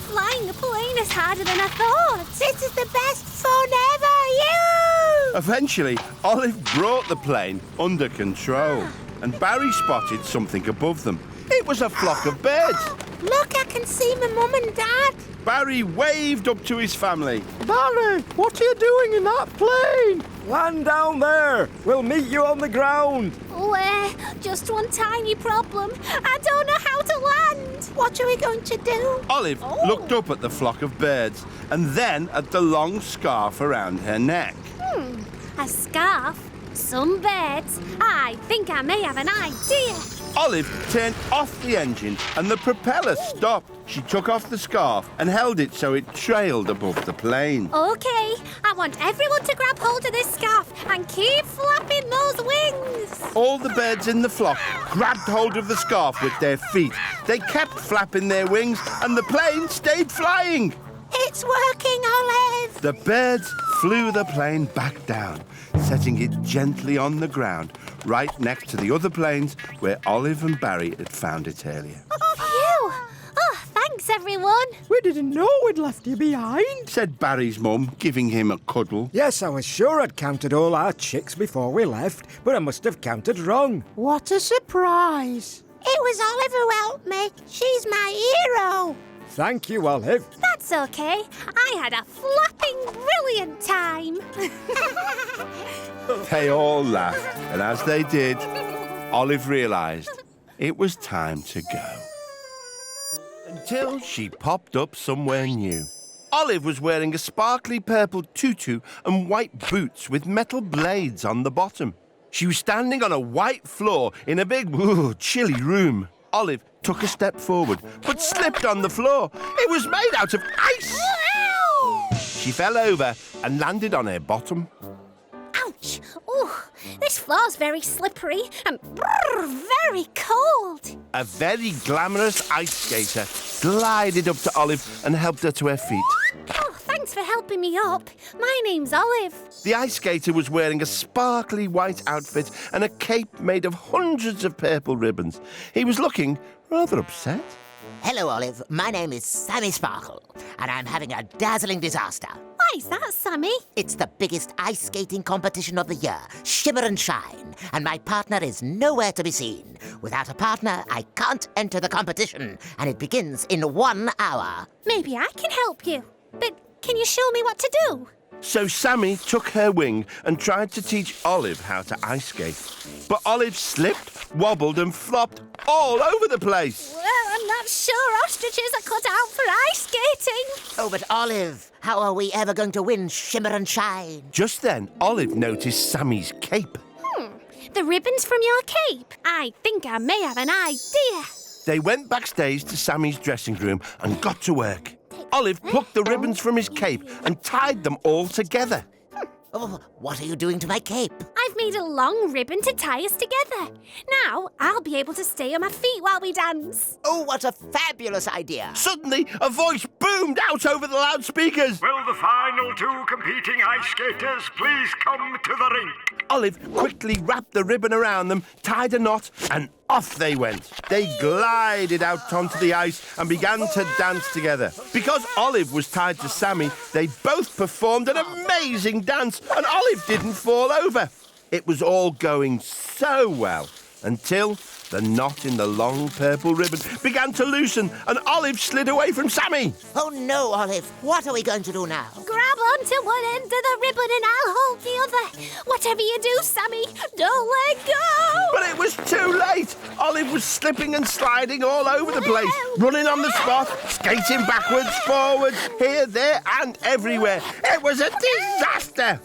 Flying a plane is harder than I thought. This is the best fun ever! Eventually, Olive brought the plane under control and Barry spotted something above them. It was a flock of birds. Look, I can see my mum and dad. Barry waved up to his family. Barry, what are you doing in that plane? Land down there. We'll meet you on the ground. Just one tiny problem. I don't know how to land. What are we going to do? Olive looked up at the flock of birds and then at the long scarf around her neck. A scarf? Some birds? I think I may have an idea. Olive turned off the engine and the propeller stopped. She took off the scarf and held it so it trailed above the plane. Okay, I want everyone to grab hold of this scarf and keep flapping those wings. All the birds in the flock grabbed hold of the scarf with their feet. They kept flapping their wings and the plane stayed flying. It's working, Olive. The birds flew the plane back down, setting it gently on the ground, right next to the other planes where Olive and Barry had found it earlier. Phew! Oh, thanks, everyone. We didn't know we'd left you behind, said Barry's mum, giving him a cuddle. Yes, I was sure I'd counted all our chicks before we left, but I must have counted wrong. What a surprise. It was Olive who helped me. She's my hero. Thank you, Olive. That's okay. I had a flapping brilliant time. They all laughed, and as they did, Olive realised it was time to go. Until she popped up somewhere new. Olive was wearing a sparkly purple tutu and white boots with metal blades on the bottom. She was standing on a white floor in a big, chilly room. Olive took a step forward, but slipped on the floor. It was made out of ice. She fell over and landed on her bottom. Ouch! Oh, this floor's very slippery and very cold. A very glamorous ice skater glided up to Olive and helped her to her feet. Oh, thanks for helping me up. My name's Olive. The ice skater was wearing a sparkly white outfit and a cape made of hundreds of purple ribbons. He was looking rather upset. Hello, Olive. My name is Sammy Sparkle, and I'm having a dazzling disaster. Why is that, Sammy? It's the biggest ice skating competition of the year, Shimmer and Shine, and my partner is nowhere to be seen. Without a partner, I can't enter the competition, and it begins in 1 hour. Maybe I can help you. But can you show me what to do? So Sammy took her wing and tried to teach Olive how to ice skate. But Olive slipped, wobbled and flopped all over the place. Well, I'm not sure ostriches are cut out for ice skating. Oh, but Olive, how are we ever going to win Shimmer and Shine? Just then, Olive noticed Sammy's cape. The ribbons from your cape. I think I may have an idea. They went backstage to Sammy's dressing room and got to work. Olive plucked the ribbons from his cape and tied them all together. Oh, what are you doing to my cape? I've made a long ribbon to tie us together. Now I'll be able to stay on my feet while we dance. Oh, what a fabulous idea. Suddenly, a voice boomed out over the loudspeakers. Will the final 2 competing ice skaters please come to the rink? Olive quickly wrapped the ribbon around them, tied a knot, and off they went. They glided out onto the ice and began to dance together. Because Olive was tied to Sammy, they both performed an amazing dance, and Olive didn't fall over. It was all going so well until the knot in the long purple ribbon began to loosen and Olive slid away from Sammy. Oh, no, Olive. What are we going to do now? Grab onto one end of the ribbon and I'll hold the other. Whatever you do, Sammy, don't let go. But it was too late. Olive was slipping and sliding all over the place, running on the spot, skating backwards, forwards, here, there, and everywhere. It was a disaster.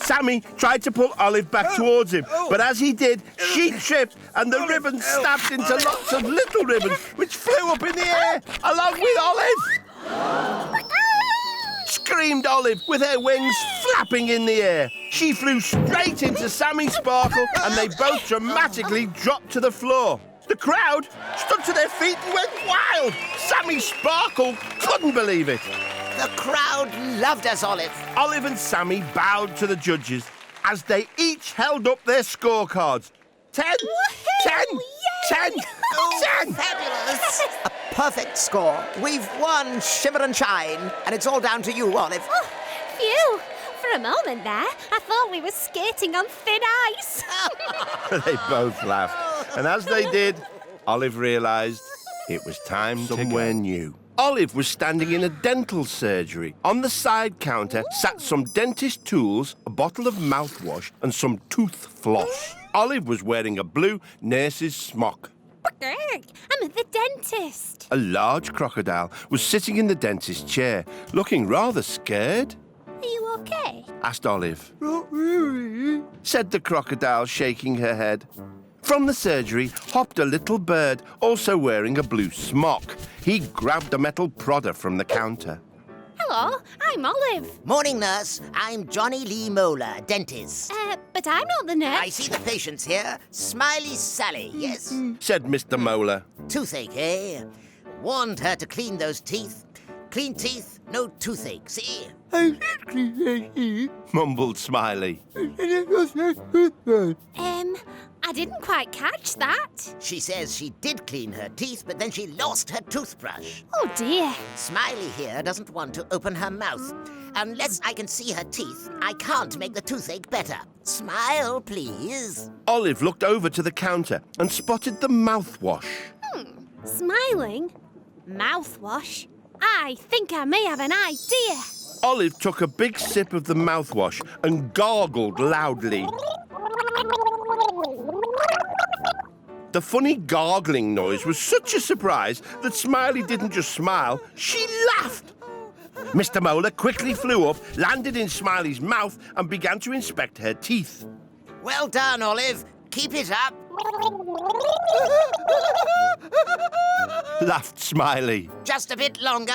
Sammy tried to pull Olive back towards him, but as he did, she tripped and the ribbon snapped into lots of little ribbons which flew up in the air along with Olive. Screamed Olive with her wings flapping in the air. She flew straight into Sammy Sparkle and they both dramatically dropped to the floor. The crowd stood to their feet and went wild. Sammy Sparkle couldn't believe it. The crowd loved us, Olive. Olive and Sammy bowed to the judges as they each held up their scorecards. 10, 10, 10, 10. Fabulous. A perfect score. We've won Shimmer and Shine, and it's all down to you, Olive. Oh, phew. For a moment there, I thought we were skating on thin ice. They both laughed. And as they did, Olive realised it was time somewhere new. Olive was standing in a dental surgery. On the side counter sat some dentist tools, a bottle of mouthwash, and some tooth floss. Olive was wearing a blue nurse's smock. I'm at the dentist. A large crocodile was sitting in the dentist's chair, looking rather scared. Are you okay? Asked Olive. Not really, said the crocodile, shaking her head. From the surgery hopped a little bird, also wearing a blue smock. He grabbed a metal prodder from the counter. Hello, I'm Olive. Morning, nurse. I'm Johnny Lee Mola, dentist. But I'm not the nurse. I see the patients here. Smiley Sally, yes? Said Mr. Mola. Toothache, eh? Warned her to clean those teeth. Clean teeth, no toothache, see? Mumbled Smiley. I didn't quite catch that. She says she did clean her teeth, but then she lost her toothbrush. Oh, dear. Smiley here doesn't want to open her mouth. unless I can see her teeth, I can't make the toothache better. Smile, please. Olive looked over to the counter and spotted the mouthwash. Smiling? Mouthwash? I think I may have an idea. Olive took a big sip of the mouthwash and gargled loudly. The funny gargling noise was such a surprise that Smiley didn't just smile, she laughed. Mr. Molar quickly flew up, landed in Smiley's mouth and began to inspect her teeth. Well done, Olive. Keep it up. Laughed Smiley. Just a bit longer.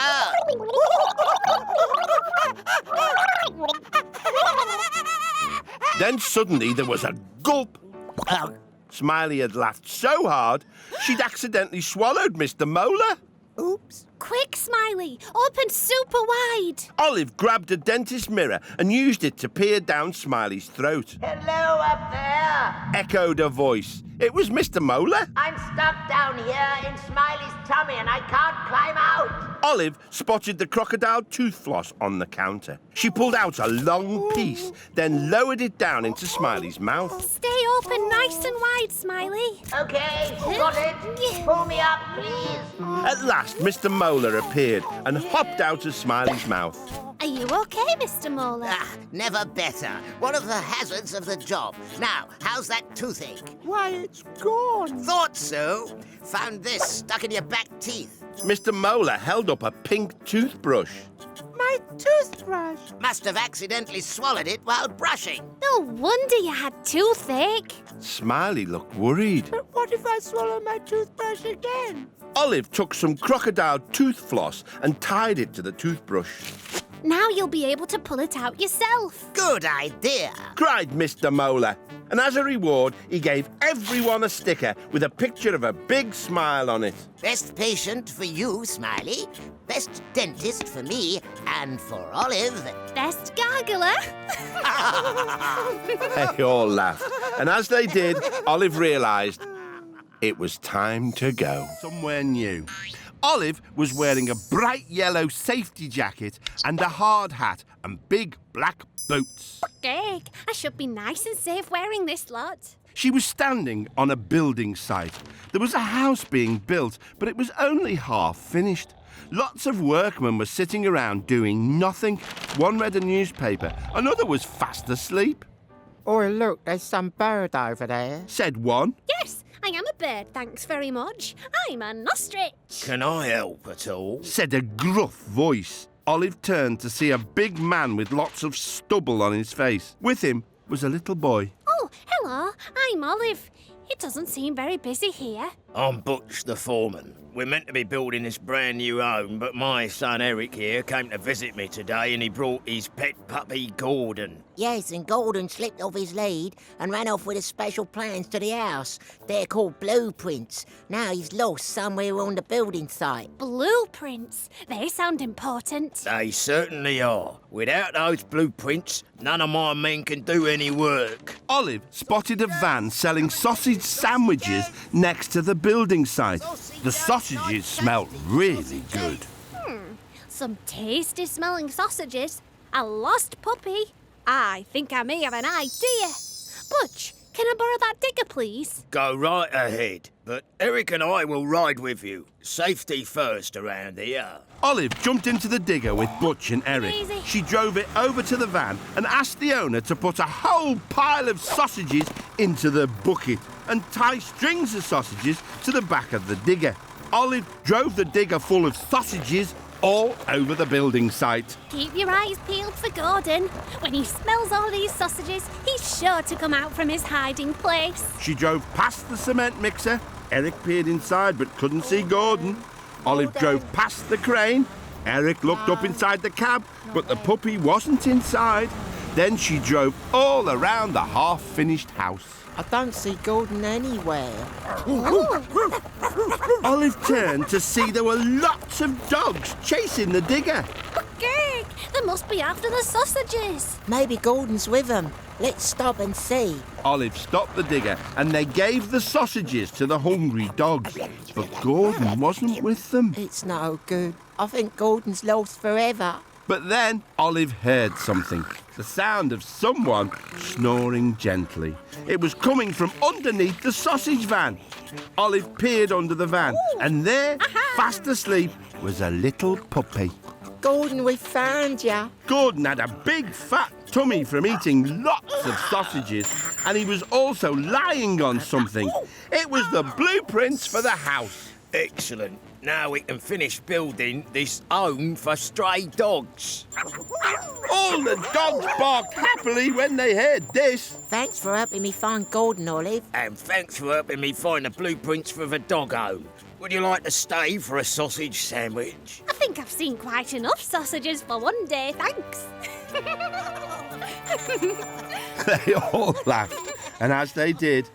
Then suddenly there was a gulp. Smiley had laughed so hard, she'd accidentally swallowed Mr. Molar. Oops. Quick, Smiley, open super wide. Olive grabbed a dentist mirror and used it to peer down Smiley's throat. Hello up there. Echoed a voice. It was Mr. Molar. I'm stuck down here in Smiley's tummy and I can't climb out. Olive spotted the crocodile tooth floss on the counter. She pulled out a long piece, then lowered it down into Smiley's mouth. Stay open nice and wide, Smiley. Okay, got it. Pull me up, please. At last, Mr. Molar appeared and hopped out of Smiley's mouth. Are you okay, Mr. Molar? Never better. One of the hazards of the job. Now, how's that toothache? Why, it's gone. Thought so. Found this stuck in your back teeth. Mr. Molar held up a pink toothbrush. My toothbrush. Must have accidentally swallowed it while brushing. No wonder you had toothache. Smiley looked worried. But what if I swallow my toothbrush again? Olive took some crocodile tooth floss and tied it to the toothbrush. Now you'll be able to pull it out yourself. Good idea. Cried Mr. Molar. And as a reward, he gave everyone a sticker with a picture of a big smile on it. Best patient for you, Smiley. Best dentist for me. And for Olive. Best gargler. They all laughed. And as they did, Olive realised it was time to go somewhere new. Olive was wearing a bright yellow safety jacket and a hard hat and big black boots. Egg, I should be nice and safe wearing this lot. She was standing on a building site. There was a house being built, but it was only half finished. Lots of workmen were sitting around doing nothing. One read a newspaper, another was fast asleep. Oh, look, there's some bird over there. Said one. Yes, I am a bird, thanks very much. I'm an ostrich. Can I help at all? Said a gruff voice. Olive turned to see a big man with lots of stubble on his face. With him was a little boy. Oh, hello, I'm Olive. It doesn't seem very busy here. I'm Butch the foreman. We're meant to be building this brand new home, but my son Eric here came to visit me today and he brought his pet puppy Gordon. Yes, and Gordon slipped off his lead and ran off with his special plans to the house. They're called blueprints. Now he's lost somewhere on the building site. Blueprints. They sound important. They certainly are. Without those blueprints, none of my men can do any work. Olive spotted a van selling sausage sandwiches next to the building site. The sausages smelled really good. Some tasty smelling sausages. A lost puppy. I think I may have an idea. Butch, can I borrow that digger, please? Go right ahead, but Eric and I will ride with you. Safety first around here. Olive jumped into the digger with Butch and Eric. Easy. She drove it over to the van and asked the owner to put a whole pile of sausages into the bucket and tie strings of sausages to the back of the digger. Olive drove the digger full of sausages all over the building site. Keep your eyes peeled for Gordon. When he smells all these sausages, he's sure to come out from his hiding place. She drove past the cement mixer. Eric peered inside but couldn't see Gordon. Olive drove past the crane. Eric looked up inside the cab, but the puppy wasn't inside. Then she drove all around the half-finished house. I don't see Gordon anywhere. Olive turned to see there were lots of dogs chasing the digger. Gurg, they must be after the sausages. Maybe Gordon's with them. Let's stop and see. Olive stopped the digger and they gave the sausages to the hungry dogs. But Gordon wasn't with them. It's no good. I think Gordon's lost forever. But then Olive heard something. The sound of someone snoring gently. It was coming from underneath the sausage van. Olive peered under the van, and there, fast asleep, was a little puppy. Gordon, we found ya. Gordon had a big fat tummy from eating lots of sausages, and he was also lying on something. It was the blueprints for the house. Excellent. Now we can finish building this home for stray dogs. All the dogs barked happily when they heard this. Thanks for helping me find Gordon, Olive. And thanks for helping me find the blueprints for the dog home. Would you like to stay for a sausage sandwich? I think I've seen quite enough sausages for one day, thanks. They all laughed, and as they did,